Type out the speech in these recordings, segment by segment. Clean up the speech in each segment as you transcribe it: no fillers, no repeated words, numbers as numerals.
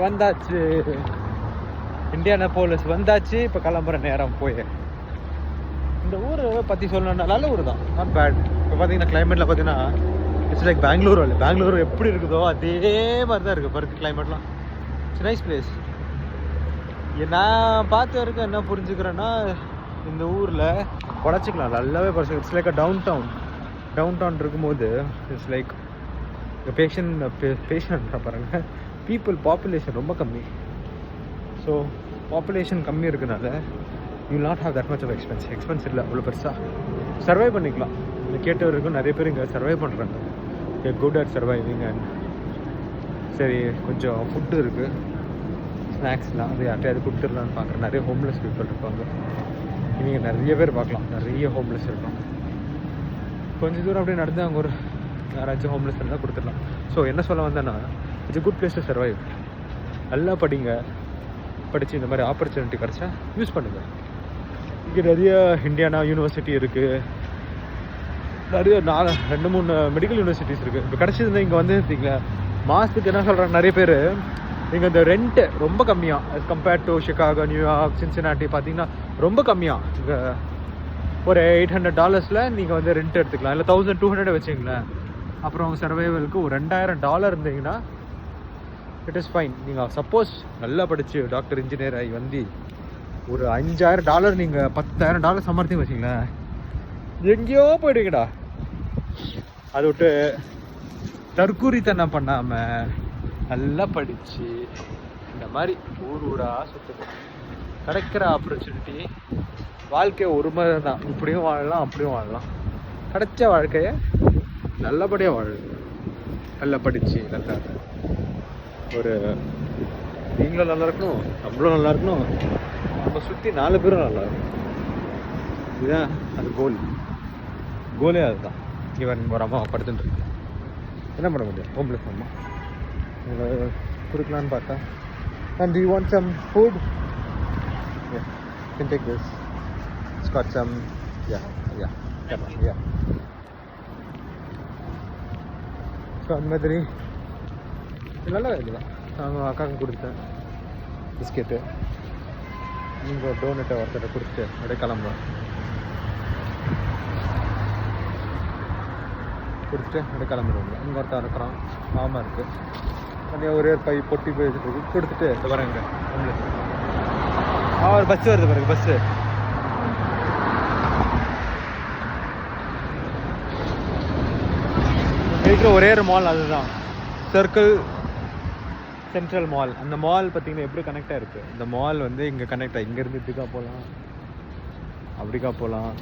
வந்தாச்சு, இந்தியானாபோலிஸ் வந்தாச்சு. இப்போ கிளம்புற நேரம் போய் இந்த ஊர் பற்றி சொல்லணும்னா நல்ல ஊர் தான், நாட் பேட். இப்போ பார்த்தீங்கன்னா கிளைமேட்டில் பார்த்தீங்கன்னா இட்ஸ் லைக் பெங்களூர். இல்லை பெங்களூர் எப்படி இருக்குதோ அதே மாதிரி தான் இருக்குது பருத்தி கிளைமேட்லாம். It's nice place. நான் பார்த்த வரைக்கும் என்ன புரிஞ்சுக்கிறேன்னா, இந்த ஊரில் உடச்சிக்கலாம் நல்லாவே படிச்சு. It's like a town town இருக்கும்போது இட்ஸ் லைக் பேஷண்ட் பாருங்க, பீப்புள் பாப்புலேஷன் ரொம்ப கம்மி. ஸோ பாப்புலேஷன் கம்மி இருக்குனால you not have that much of expense இல்லை அவ்வளோ பெருசாக. சர்வை பண்ணிக்கலாம். இந்த கேட்டவருக்கும் நிறைய பேர் இங்கே சர்வை பண்ணுறாங்க. Good at surviving. அண்ட் சரி கொஞ்சம் ஃபுட்டு இருக்குது, ஸ்நாக்ஸ்லாம் அது யார்ட்டையாவது கொடுத்துடலான்னு பார்க்குறேன். நிறைய ஹோம்லெஸ் பீப்புள் இருப்பாங்க இவங்க, நிறைய பேர் பார்க்கலாம். நிறைய ஹோம்லெஸ் இருப்பாங்க. கொஞ்சம் தூரம் அப்படியே நடந்து அவங்க ஒரு யாராச்சும் ஹோம்லெஸ் இருந்தால் கொடுத்துடலாம். ஸோ என்ன சொல்ல வந்தேன்னா, it's a good place to survive. நல்லா படிங்க, படித்து இந்த மாதிரி ஆப்பர்ச்சுனிட்டி கிடச்சா யூஸ் பண்ணுங்கள். இங்கே நிறைய இந்தியானா யூனிவர்சிட்டி இருக்குது, நிறைய 2-3 மெடிக்கல் யூனிவர்சிட்டிஸ் இருக்குது. இப்போ கிடச்சிருந்தா இங்கே வந்து பார்த்தீங்களா, மாதத்துக்கு என்ன சொல்கிறாங்க நிறைய பேர், இங்கே இந்த ரெண்ட்டு ரொம்ப கம்மியாக as compared to Chicago, New York, Cincinnati பார்த்தீங்கன்னா ரொம்ப கம்மியாக. இங்கே ஒரு $800 நீங்கள் வந்து ரெண்ட் எடுத்துக்கலாம். இல்லை 1200 வச்சுங்களேன். அப்புறம் சர்வைவலுக்கு ஒரு $2000 இருந்தீங்கன்னா இட் இஸ் ஃபைன். நீங்கள் சப்போஸ் நல்லா படித்து டாக்டர் இன்ஜினியர் ஆகி வந்து ஒரு $5000 நீங்கள் $10,000 சம்பாதிங்க வச்சிங்களேன், எங்கேயோ போயிடுங்கடா. அதை விட்டு தற்கூரித்தனம் பண்ணாமல் நல்லா படித்து இந்த மாதிரி ஊராக சுற்றுது. கிடைக்கிற ஆப்பர்ச்சுனிட்டி, வாழ்க்கை ஒரு மாதிரி தான். இப்படியும் வாழலாம் அப்படியும் வாழலாம். கிடைச்ச வாழ்க்கையை நல்லபடியாக வாழு. நல்லா படித்து நல்லா ஒரு நீங்களும் நல்லா இருக்கணும், நம்மளும் நல்லா இருக்கணும், நம்ம சுற்றி 4 பேரும் நல்லா இருக்கணும். இதுதான் அது கோலே அதுதான். இவன் ஒரு அம்மா படுத்துட்டு இருக்கு, என்ன பண்ண முடியும், ஹோம்லெஸ் அம்மா. உங்களை கொடுக்கலான்னு பார்த்தா, and do you want some food? Yeah, you can take this. It's got some, yeah. So அந்த மாதிரி நல்ல வேலை தான். நாங்கள் அக்காவுக்கு கொடுத்தேன் பிஸ்கெட்டு, நீங்கள் டோனட்டை ஒருத்தரை கொடுத்துட்டு அப்படியே கிளம்புறோம். கொடுத்துட்டு அப்படியே கிளம்பிடுவோங்க. இங்கே ஒருத்தர் இருக்கிறான், மாமா இருக்குது, அப்படியே ஒரே பை பொட்டி போய் வச்சுட்டு கொடுத்துட்டு வரேங்க. ஒரு பஸ்ஸு வருது பாருங்க, பஸ்ஸு. இருக்கிற ஒரே ஒரு மால் அதுதான், சர்க்கிள் சென்ட்ரல் மால். அந்த மால் பார்த்தீங்கன்னா எப்படி கனெக்டாக இருக்குது. இந்த மால் வந்து இங்கே கனெக்டாக, இங்கேருந்து இப்படிக்கா போகலாம், அப்படிக்கா போகலாம்,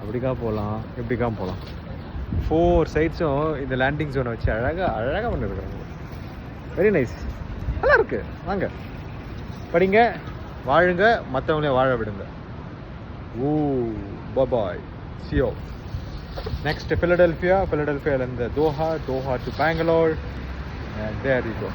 அப்படிக்கா போகலாம், எப்படிக்கா போகலாம். 4 சைட்ஸும் இந்த லேண்டிங் ஜோனை வச்சு அழகாக பண்ணிருக்கிறாங்க. வெரி நைஸ், நல்லா இருக்கு. வாங்க படிங்க, வாழுங்க, மற்றவங்களே வாழ விடுங்க. பாய், see you. Next Philadelphia, and Doha to Bangalore, and there you go.